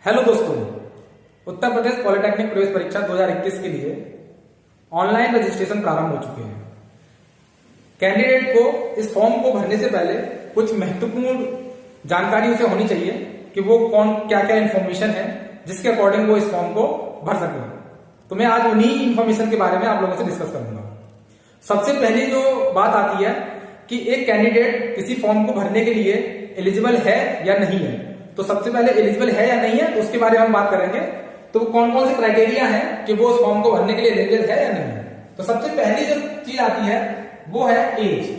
Hello दोस्तों, Uttar Pradesh polytechnic प्रवेश परीक्षा 2021 के लिए ऑनलाइन रजिस्ट्रेशन प्रारंभ हो चुके हैं। कैंडिडेट को इस फॉर्म को भरने से पहले कुछ महत्वपूर्ण जानकारी उसे होनी चाहिए कि वो कौन क्या क्या इन्फॉर्मेशन है जिसके अकॉर्डिंग वो इस फॉर्म को भर सके। तो मैं आज उन्हीं इन्फॉर्मेशन के बारे में आप लोगों से डिस्कस करूंगा। सबसे पहली जो बात आती है कि एक कैंडिडेट किसी फॉर्म को भरने के लिए एलिजिबल है या नहीं है। तो सबसे पहले एलिजिबल है या नहीं है तो उसके बारे में हम बात करेंगे। तो कौन कौन से क्राइटेरिया हैं कि वो उस फॉर्म को भरने के लिए एलिजिबल है या नहीं है। तो सबसे पहली जो चीज आती है वो है एज।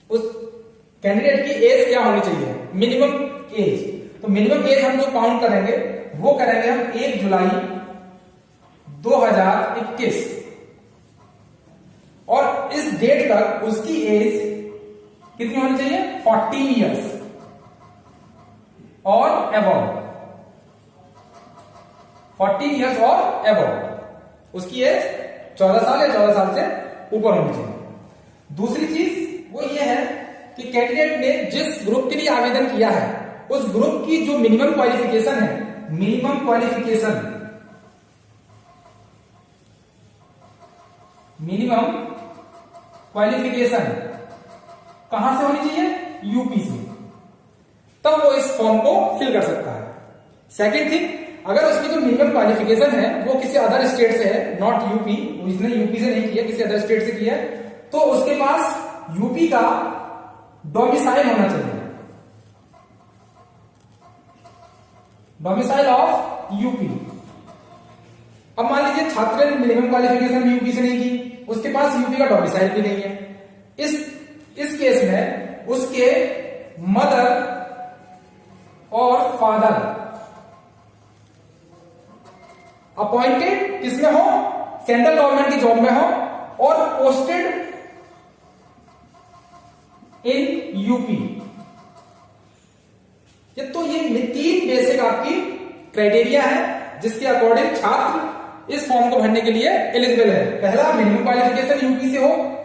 उस कैंडिडेट की एज क्या होनी चाहिए, मिनिमम एज। तो मिनिमम एज हम जो काउंट करेंगे वो करेंगे हम 1 जुलाई 2021 और इस डेट तक उसकी एज कितनी होनी चाहिए, 14 इयर्स और अबव। 14 इयर्स और अबव उसकी एज 14 साल या 14 साल से ऊपर होनी चाहिए। दूसरी चीज वो ये है कि कैंडिडेट ने जिस ग्रुप के लिए आवेदन किया है उस ग्रुप की जो मिनिमम क्वालिफिकेशन है, मिनिमम क्वालिफिकेशन कहां से होनी चाहिए, यूपी से, तब वो इस फॉर्म को फिल कर सकता है। सेकेंड थिंग, अगर उसकी जो मिनिमम क्वालिफिकेशन है वो किसी अदर स्टेट से है, नॉट यूपी, उसने यूपी से नहीं किया, किसी अदर स्टेट से किया है, तो उसके पास यूपी का डोमिसाइल होना चाहिए, डोमिसाइल ऑफ यूपी। अब मान लीजिए छात्र ने मिनिमम क्वालिफिकेशन भी यूपी से नहीं की, उसके पास यूपी का डोमिसाइल भी नहीं है। इस केस में उसके मदर और फादर अपॉइंटेड किसमें हो, सेंट्रल गवर्नमेंट की जॉब में हो और पोस्टेड इन यूपी। तो ये 3 बेसिक आपकी क्राइटेरिया है जिसके अकॉर्डिंग छात्र इस फॉर्म को भरने के लिए एलिजिबल है। पहला, मिनिमम क्वालिफिकेशन यूपी से हो,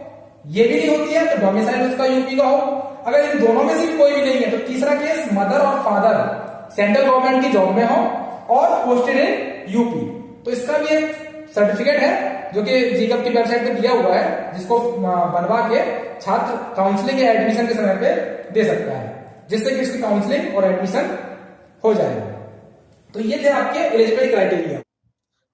ये भी नहीं होती है तो डोमिसाइल उसका यूपी का हो। अगर इन दोनों में से भी कोई भी नहीं है तो तीसरा केस, मदर और फादर सेंट्रल गवर्नमेंट की जॉब में हो और पोस्टेड इन यूपी। तो इसका भी एक सर्टिफिकेट है जो कि जीकअप की वेबसाइट पे दिया हुआ है, जिसको बनवा के छात्र काउंसलिंग या एडमिशन के समय पे दे सकता है, जिससे कि इसकी काउंसलिंग और एडमिशन हो जाएगा। तो ये थे आपके एलिजिबिलिटी क्राइटेरिया।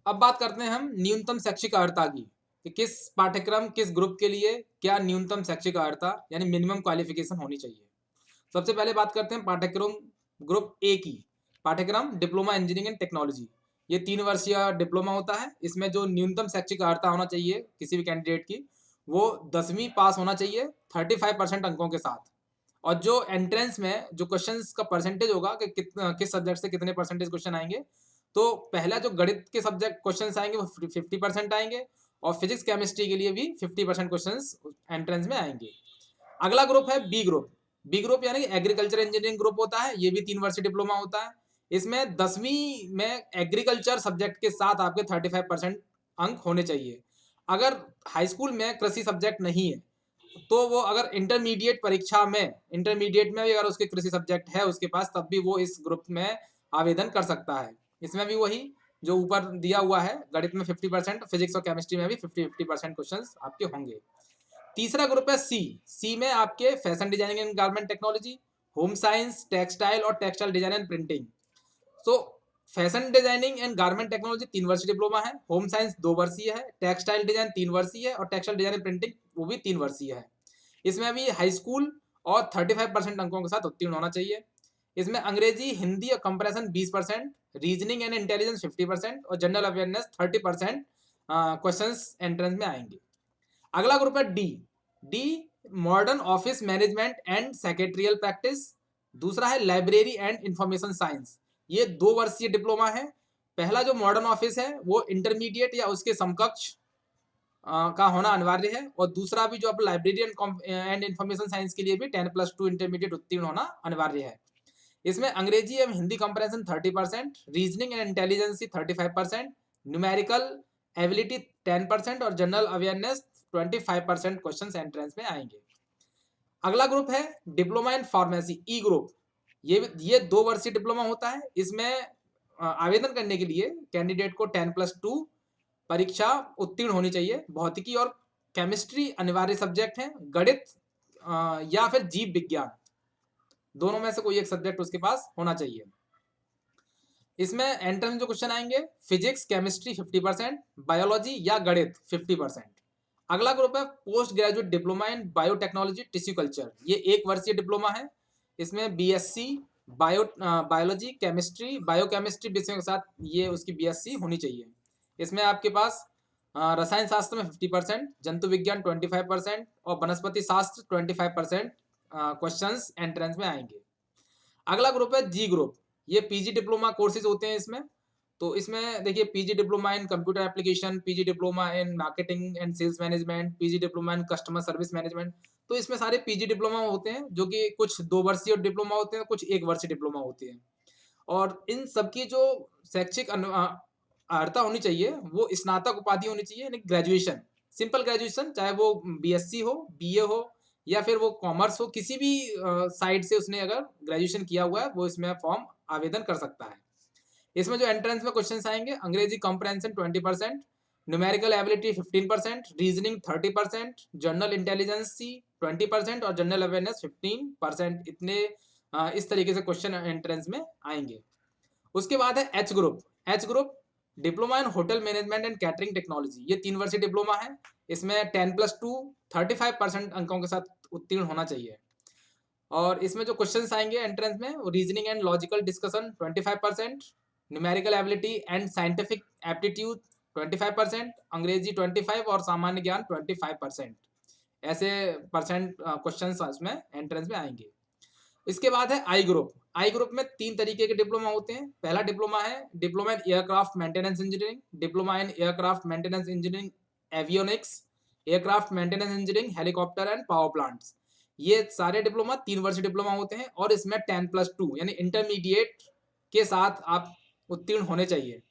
अब बात करते हैं हम न्यूनतम शैक्षिक अर्हता की, कि किस पाठ्यक्रम किस ग्रुप के लिए क्या न्यूनतम शैक्षिक अर्हता यानी मिनिमम क्वालिफिकेशन होनी चाहिए। सबसे पहले बात करते हैं पाठ्यक्रम ग्रुप ए की। पाठ्यक्रम डिप्लोमा इंजीनियरिंग एंड टेक्नोलॉजी, ये 3 वर्षीय डिप्लोमा होता है। इसमें जो न्यूनतम शैक्षिक अर्हता होना चाहिए किसी भी कैंडिडेट की, वो 10वीं पास होना चाहिए 35% अंकों के साथ। और जो एंट्रेंस में जो क्वेश्चंस का परसेंटेज होगा कि किस सब्जेक्ट से कितने परसेंटेज क्वेश्चन आएंगे, तो पहला जो गणित के सब्जेक्ट क्वेश्चंस आएंगे वो 50% आएंगे और फिजिक्स केमिस्ट्री के लिए भी 50% क्वेश्चंस एंट्रेंस में आएंगे। अगला ग्रुप है बी ग्रुप। बी ग्रुप यानी एग्रीकल्चर इंजीनियरिंग ग्रुप होता है, ये भी 3 वर्षीय डिप्लोमा होता है। इसमें 10वीं में एग्रीकल्चर सब्जेक्ट के साथ आपके 35% अंक होने चाहिए। अगर हाई स्कूल में कृषि सब्जेक्ट नहीं है तो वो अगर इंटरमीडिएट परीक्षा में, इंटरमीडिएट में भी अगर उसके कृषि सब्जेक्ट है उसके पास, तब भी वो इस ग्रुप में आवेदन कर सकता है। इसमें भी वही जो ऊपर दिया हुआ है, गणित में 50%, फिजिक्स और केमिस्ट्री में भी 50% क्वेश्चंस आपके होंगे। तीसरा ग्रुप है सी। सी में आपके fashion designing and garment technology, home science, textile और टेक्सटाइल डिजाइन एंड प्रिंटिंग। तो fashion designing and garment technology 3 वर्षीय डिप्लोमा है, होम साइंस 2 वर्षीय है, टेक्सटाइल डिजाइन 3 वर्षीय है और टेक्सटाइल डिजाइन एंड प्रिंटिंग वो भी 3 वर्षीय है। इसमें भी हाई स्कूल और 35% अंकों के साथ उत्तीर्ण होना चाहिए। इसमें अंग्रेजी, हिंदी और कंप्रेशन 20%, रीजनिंग एंड इंटेलिजेंस 50% और जनरल अवेयरनेस 30% क्वेश्चंस एंट्रेंस में आएंगे। अगला ग्रुप है D. D modern office management and secretarial practice. दूसरा है लाइब्रेरी एंड इंफॉर्मेशन साइंस, ये 2 वर्षीय डिप्लोमा है। पहला जो मॉडर्न ऑफिस है वो इंटरमीडिएट या उसके समकक्ष का होना अनिवार्य है और दूसरा भी जो आप लाइब्रेरी एंड इंफॉर्मेशन साइंस के लिए भी 10+2 इंटरमीडिएट उत्तीर्ण होना अनिवार्य है। इसमें अंग्रेजी एवं Hindi comprehension 30%, reasoning and intelligence 35%, numerical ability 10% और जनरल अवेयरनेस 25% क्वेश्चंस एंट्रेंस में आएंगे। अगला ग्रुप है diploma in pharmacy, E group. ये 2 वर्षीय डिप्लोमा होता है। इसमें आवेदन करने के लिए कैंडिडेट को 10+2 परीक्षा उत्तीर्ण होनी चाहिए। भौतिकी और केमिस्ट्री अनिवार्य सब्जेक्ट हैं। गणित या फिर जीव विज्ञान, दोनों में से कोई एक सब्जेक्ट उसके पास होना चाहिए। इसमें एंट्रेंस जो क्वेश्चन आएंगे, फिजिक्स केमिस्ट्री 50%, बायोलॉजी या गणित 50%। अगला ग्रुप है post graduate diploma in biotechnology tissue culture. ये 1 वर्षीय डिप्लोमा है। इसमें बीएससी बायोलॉजी केमिस्ट्री बायोकेमिस्ट्री विषयों के साथ ये उसकी बीएससी होनी चाहिए। इसमें आपके पास रसायन शास्त्र में 50%, जंतु विज्ञान 25% और वनस्पति शास्त्र 25% क्वेश्चंस एंट्रेंस में आएंगे। अगला ग्रुप है जी ग्रुप। ये पीजी डिप्लोमा कोर्सेज होते हैं इसमें। तो इसमें देखिए PG diploma in computer application, PG diploma in marketing and sales management, PG diploma in customer service management. तो इसमें सारे पीजी डिप्लोमा होते हैं, जो कि कुछ 2 वर्षीय डिप्लोमा होते हैं, कुछ 1 वर्षीय डिप्लोमा होते हैं। और इन सबकी जो शैक्षिक अर्हता होनी चाहिए वो स्नातक उपाधि होनी चाहिए, यानी ग्रेजुएशन, सिंपल ग्रेजुएशन, चाहे वो बीएससी हो, बीए हो या फिर वो कॉमर्स हो, किसी भी साइड से उसने अगर ग्रेजुएशन किया हुआ है वो इसमें फॉर्म आवेदन कर सकता है। इसमें जो एंट्रेंस में क्वेश्चंस आएंगे, अंग्रेजी comprehension 20%, numerical ability 15%, reasoning 30%, general intelligence 20% और जनरल अवेयरनेस 15%। इतने इस तरीके से क्वेश्चन एंट्रेंस में आएंगे। उसके बाद है H group. H group diploma in hotel management and catering technology. ये 3 वर्षीय डिप्लोमा है। इसमें 10+2 35% अंकों के साथ उत्तीर्ण होना चाहिए। और इसमें जो क्वेश्चंस आएंगे एंट्रेंस में, reasoning and logical discussion 25%, numerical ability and scientific aptitude 25%, अंग्रेजी 25 और सामान्य ज्ञान 25%। ऐसे परसेंट क्वेश्चंस इसमें एंट्रेंस में आएंगे। इसके बाद है आई ग्रुप। आई ग्रुप में 3 तरीके के डिप्लोमा होते हैं। पहला डिप्लोमा है diploma in aircraft maintenance engineering, diploma in aircraft maintenance engineering avionics, aircraft maintenance engineering helicopter and power plants. ये सारे डिप्लोमा 3 वर्षीय डिप्लोमा होते हैं और इसमें 10+2 यानी इंटरमीडिएट के साथ आप उत्तीर्ण होने चाहिए।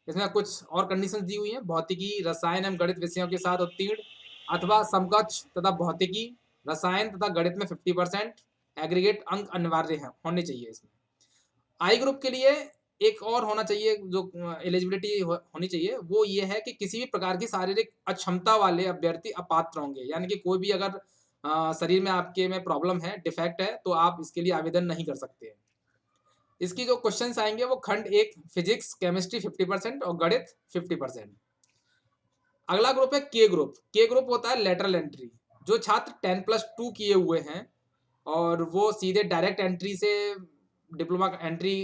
इसमें कुछ और कंडीशंस दी हुई हैं, भौतिकी रसायन एवं गणित विषयों के साथ उत्तीर्ण अथवा समकक्ष तथा भौतिकी रसायन तथा गणित में 50% एग्रीगेट अंक अनिवार्य है होने चाहिए। इसमें आई ग्रुप के लिए एक और होना चाहिए जो एलिजिबिलिटी होनी चाहिए, वो ये है कि किसी भी प्रकार की शारीरिक अक्षमता वाले अभ्यर्थी अपात्र होंगे, यानी कि कोई भी अगर शरीर में आपके में प्रॉब्लम है, डिफेक्ट है, तो आप इसके लिए आवेदन नहीं कर सकते हैं। इसकी जो क्वेश्चंस आएंगे वो खंड 1 फिजिक्स केमिस्ट्री 50% और गणित 50%। अगला ग्रुप है के ग्रुप। के ग्रुप होता है लेटरल एंट्री। जो छात्र 10+2 किए हुए हैं और वो सीधे डायरेक्ट एंट्री से डिप्लोमा एंट्री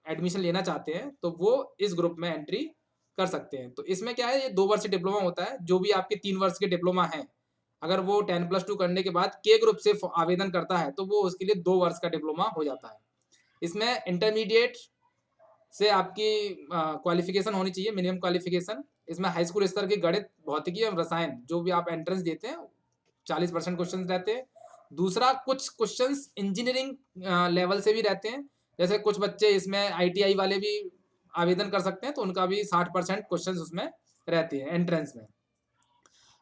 एडमिशन लेना चाहते हैं, तो वो इस ग्रुप में एंट्री कर सकते हैं। तो इसमें क्या है, ये 2 वर्ष डिप्लोमा होता है। जो भी आपके 3 वर्ष के डिप्लोमा हैं, अगर वो 10+2 करने के बाद के ग्रुप से आवेदन करता है तो वो उसके लिए 2 वर्ष का डिप्लोमा हो जाता है। इसमें इंटरमीडिएट से आपकी क्वालिफिकेशन होनी चाहिए, मिनिमम क्वालिफिकेशन। इसमें हाई स्कूल स्तर की गणित भौतिकी और रसायन जो भी आप एंट्रेंस देते हैं 40% क्वेश्चन रहते हैं। दूसरा, कुछ क्वेश्चंस इंजीनियरिंग लेवल से भी रहते हैं, जैसे कुछ बच्चे इसमें आईटीआई वाले भी आवेदन कर सकते हैं, तो उनका भी 60% क्वेश्चंस उसमें रहते हैं एंट्रेंस में।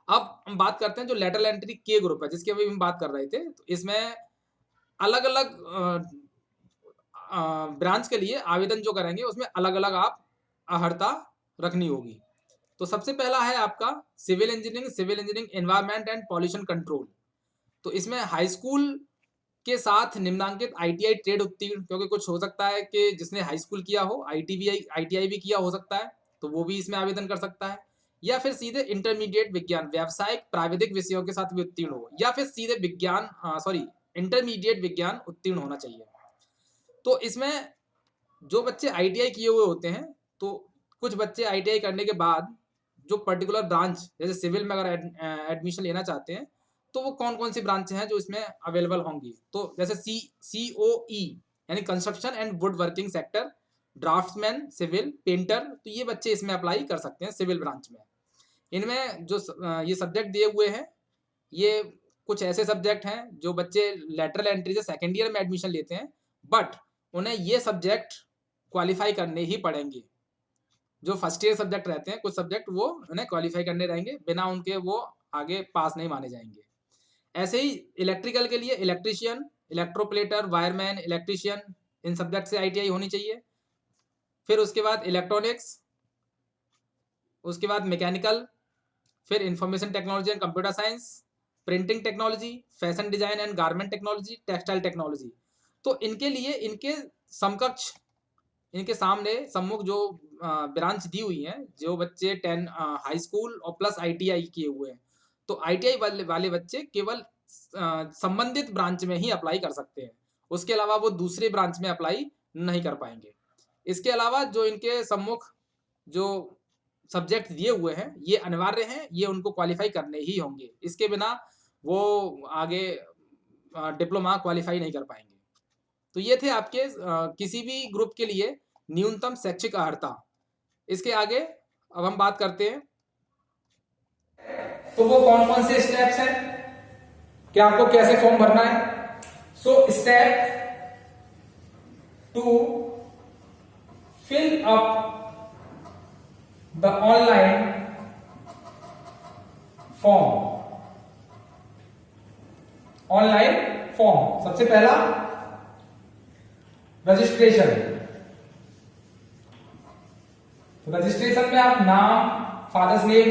अब हम बात करते हैं जो लेटरल एंट्री के ग्रुप है, जिसकी अभी हम बात कर रहे थे। तो इसमें अलग अलग ब्रांच के लिए आवेदन जो करेंगे उसमें अलग अलग आप अर्हता रखनी होगी। तो सबसे पहला है आपका civil engineering environment and pollution control. तो इसमें हाई स्कूल के साथ निम्नांकित आईटीआई ट्रेड उत्तीर्ण, क्योंकि कुछ हो सकता है कि जिसने हाई स्कूल किया हो आईटीआई भी किया हो सकता है, तो वो भी इसमें आवेदन कर सकता है। या फिर सीधे इंटरमीडिएट विज्ञान व्यावसायिक प्राविधिक विषयों के साथ भी उत्तीर्ण हो, या फिर सीधे इंटरमीडिएट विज्ञान उत्तीर्ण होना चाहिए। तो इसमें जो बच्चे आईटीआई किए हुए होते हैं, तो कुछ बच्चे आईटीआई करने के बाद जो पर्टिकुलर ब्रांच, जैसे सिविल में अगर एडमिशन लेना चाहते हैं, तो वो कौन कौन सी ब्रांच हैं जो इसमें अवेलेबल होंगी। तो जैसे COE यानी construction and wood working sector, draftsman civil, painter, तो ये बच्चे इसमें अप्लाई कर सकते हैं सिविल ब्रांच में। इनमें जो ये सब्जेक्ट दिए हुए हैं, ये कुछ ऐसे सब्जेक्ट हैं जो बच्चे लेटरल एंट्री से सेकेंड ईयर में एडमिशन लेते हैं, बट उन्हें ये सब्जेक्ट क्वालिफाई करने ही पड़ेंगे। जो फर्स्ट ईयर सब्जेक्ट रहते हैं, कुछ सब्जेक्ट वो उन्हें क्वालिफाई करने रहेंगे, बिना उनके वो आगे पास नहीं माने जाएंगे। ऐसे ही इलेक्ट्रिकल के लिए इलेक्ट्रीशियन, इलेक्ट्रोप्लेटर, वायरमैन, इलेक्ट्रीशियन, इन सब्जेक्ट से ITI होनी चाहिए। फिर उसके बाद इलेक्ट्रॉनिक्स, उसके बाद मैकेनिकल, फिर information technology and computer science, printing technology, fashion design and garment technology, textile technology. तो इनके लिए इनके समकक्ष, इनके सामने सम्मुख जो ब्रांच दी हुई हैं, जो बच्चे 10 हाई स्कूल और प्लस ITI किए हुए हैं, तो ITI वाले बच्चे केवल संबंधित ब्रांच में ही अप्लाई कर सकते हैं, उसके अलावा वो दूसरे ब्रांच में अप्लाई नहीं कर पाएंगे। इसके अलावा जो इनके सम्मुख जो सब्जेक्ट दिए हुए हैं ये अनिवार्य हैं, ये उनको क्वालिफाई करने ही होंगे, इसके बिना वो आगे डिप्लोमा क्वालिफाई नहीं कर पाएंगे। तो ये थे आपके किसी भी ग्रुप के लिए न्यूनतम शैक्षिक अर्हता। इसके आगे अब हम बात करते हैं, तो वो कौन कौन से स्टेप्स हैं कि आपको कैसे फॉर्म भरना है। So step 2, fill up the online form. Online form, सबसे पहला रजिस्ट्रेशन। रजिस्ट्रेशन में आप नाम, father's name,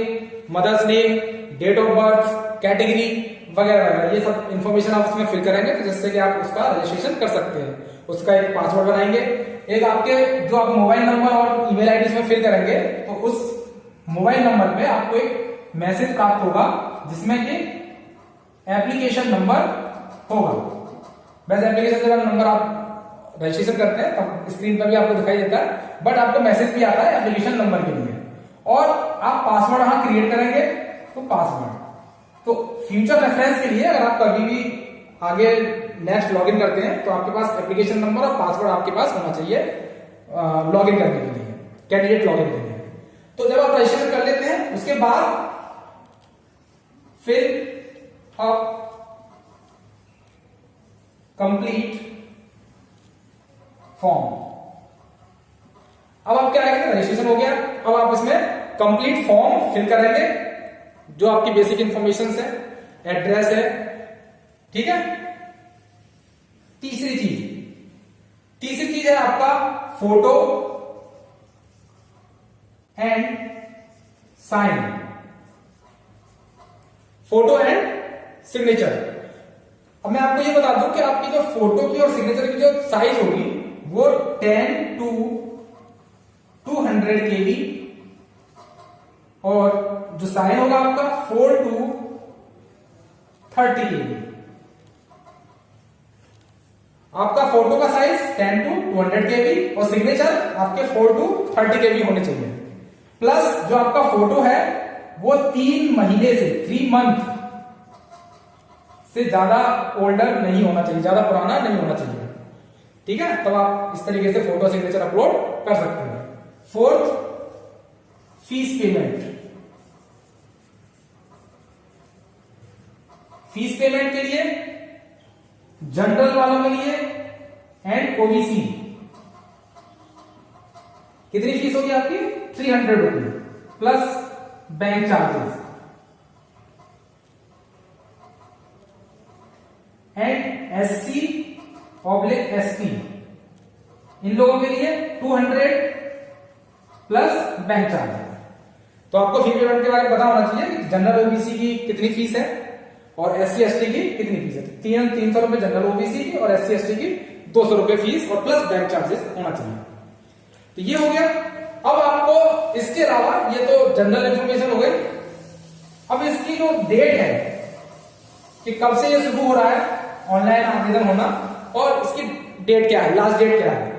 mother's name, date of birth, category वगैरह वगैरह ये सब इंफॉर्मेशन आप उसमें फिल करेंगे, तो जिससे कि आप उसका रजिस्ट्रेशन कर सकते हैं। उसका एक पासवर्ड बनाएंगे, एक आपके जो आप मोबाइल नंबर और ईमेल आईडी इसमें फिल करेंगे, तो उस मोबाइल नंबर पे आपको एक मैसेज प्राप्त होगा जिसमें कि एप्लीकेशन नंबर होगा। वैसे एप्लीकेशन नंबर आप रजिस्ट्रेशन करते हैं तब स्क्रीन पर भी आपको दिखाई देता है, बट आपको मैसेज भी आता है एप्लीकेशन नंबर के लिए। और आप पासवर्ड यहां क्रिएट करेंगे, तो पासवर्ड तो फ्यूचर रेफरेंस के लिए अगर आप कभी भी आगे नेक्स्ट लॉगिन करते हैं तो आपके पास एप्लीकेशन नंबर और पासवर्ड आपके पास होना चाहिए लॉगिन करने के लिए, कैंडिडेट लॉगिन के लिए। तो जब आप रजिस्ट्रेशन कर लेते हैं उसके बाद फिर आप कंप्लीट फॉर्म। अब आप क्या करेंगे, रजिस्ट्रेशन हो गया, अब आप इसमें कंप्लीट फॉर्म फिल करेंगे, जो आपकी बेसिक इंफॉर्मेशन है, एड्रेस है, ठीक है। तीसरी चीज है आपका photo and sign, photo and signature. अब मैं आपको ये बता दूं कि आपकी जो फोटो की और सिग्नेचर की जो साइज होगी वो 10 to 200 KB और जो साइन होगा आपका 4 to 30 KB। आपका फोटो का साइज 10 to 200 KB और सिग्नेचर आपके 4 to 30 KB होने चाहिए। प्लस जो आपका फोटो है वो 3 महीने से 3 मंथ से ज्यादा ओल्डर नहीं होना चाहिए, ज्यादा पुराना नहीं होना चाहिए, ठीक है। तब आप इस तरीके से फोटो सिग्नेचर अपलोड कर सकते हैं। Fourth, fees payment. Fees payment के लिए जनरल वालों के लिए एंड ओबीसी कितनी फीस होगी आपकी, 300 rupees plus bank charges. And SC oblique ST इन लोगों के लिए 200 प्लस बैंक चार्जेस। तो आपको फी पेमेंट के बारे में पता होना चाहिए कि जनरल ओबीसी की कितनी फीस है और SC ST की कितनी फीस है। 300 रुपए जनरल ओबीसी की और SC ST की 200 रुपए फीस और प्लस बैंक चार्जेस होना चाहिए। तो ये हो गया। अब आपको इसके अलावा ये तो जनरल इंफॉर्मेशन हो गई। अब इसकी जो डेट है कि कब से ये शुरू हो रहा है ऑनलाइन आवेदन होना और इसकी डेट क्या है, लास्ट डेट क्या है।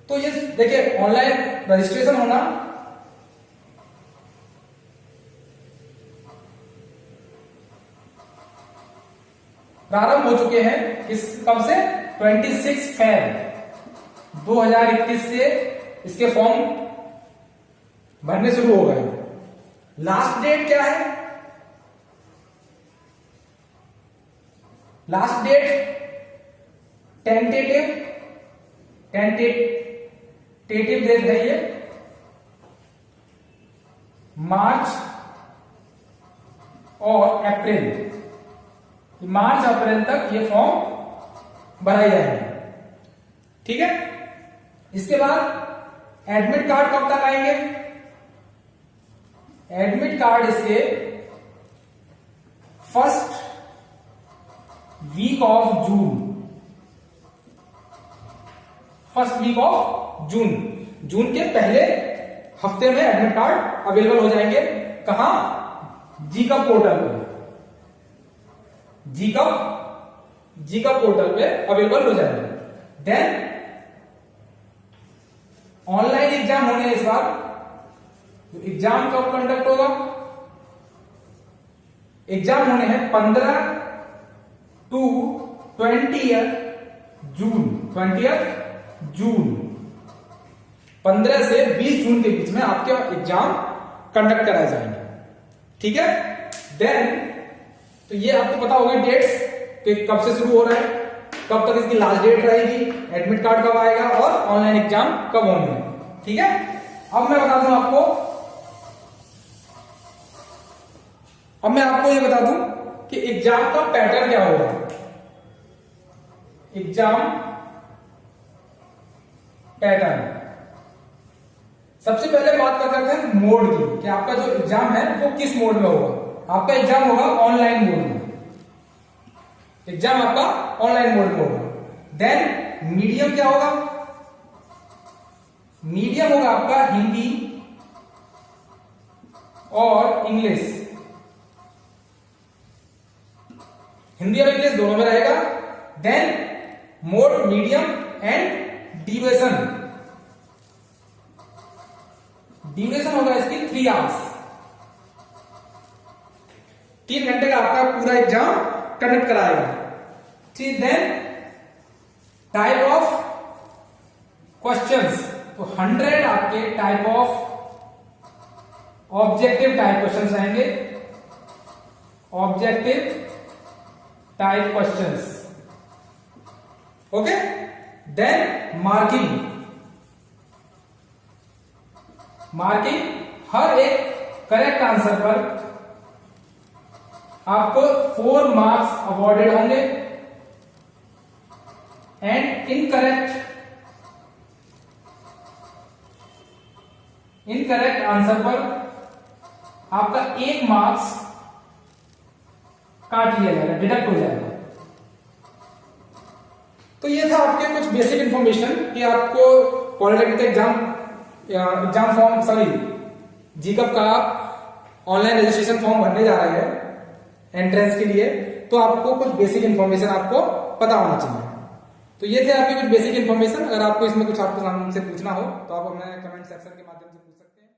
तो ये देखिए ऑनलाइन रजिस्ट्रेशन होना प्रारंभ हो चुके हैं किस कब से, 26 Feb 2021 से इसके फॉर्म भरने शुरू हो गए। लास्ट डेट क्या है, लास्ट डेट टेंटेटिव डेट है ये मार्च और अप्रैल, मार्च अप्रैल तक ये फॉर्म भराए जाएंगे। ठीक है। इसके बाद एडमिट कार्ड कब तक आएंगे? एडमिट कार्ड इसके first week of June, first week of June, जून के पहले हफ्ते में एडमिट कार्ड अवेलेबल हो जाएंगे। कहां? जीकब पोर्टल पे, जीकब पोर्टल पे अवेलेबल हो जाएंगे। देन ऑनलाइन एग्जाम होने हैं इस बार। तो एग्जाम कब कंडक्ट होगा? एग्जाम होने हैं 15 टू 20 जून, 20 जून, 15 से 20 जून के बीच में आपके एग्जाम कंडक्ट कराए जाएंगे। ठीक है। देन तो ये आपको पता होगी डेट्स कि कब से शुरू हो रहा है, कब तक इसकी लास्ट डेट रहेगी, एडमिट कार्ड कब आएगा और ऑनलाइन एग्जाम कब होंगे। ठीक है। अब मैं आपको ये बता दूं कि एग्जाम का पैटर्न क्या होगा। एग्जाम पैटर्न, सबसे पहले बात करते हैं मोड की, कि आपका जो एग्जाम है वो किस मोड में होगा। आपका एग्जाम होगा ऑनलाइन मोड में, एग्जाम आपका ऑनलाइन मोड में होगा। देन मीडियम क्या होगा? मीडियम होगा आपका हिंदी और इंग्लिश, हिंदी और इंग्लिश दोनों में रहेगा। Then mode medium and duration, duration होगा इसकी 3 आवर्स, 3 घंटे का आपका पूरा एग्जाम कंडक्ट कराएगा। ठीक। देन टाइप ऑफ क्वेश्चंस, तो 100 आपके type of objective type questions रहेंगे, objective type questions. Okay. Then marking, marking हर एक करेक्ट आंसर पर आपको 4 मार्क्स अवॉर्डेड होंगे एंड इनकरेक्ट आंसर पर आपका 1 मार्क्स काट लिया जाएगा, डिडक्ट हो जाएगा। तो ये था आपके कुछ बेसिक इंफॉर्मेशन कि आपको पॉलिटेक्निक एग्जाम फॉर्म, सॉरी जीकब का ऑनलाइन रजिस्ट्रेशन फॉर्म भरने जा रहा है एंट्रेंस के लिए, तो आपको कुछ बेसिक इंफॉर्मेशन आपको पता होना चाहिए। तो ये थे आपकी कुछ बेसिक इंफॉर्मेशन। अगर आपको इसमें कुछ आपको हमसे पूछना हो तो आप हमें कमेंट सेक्शन के माध्यम से पूछ सकते हैं।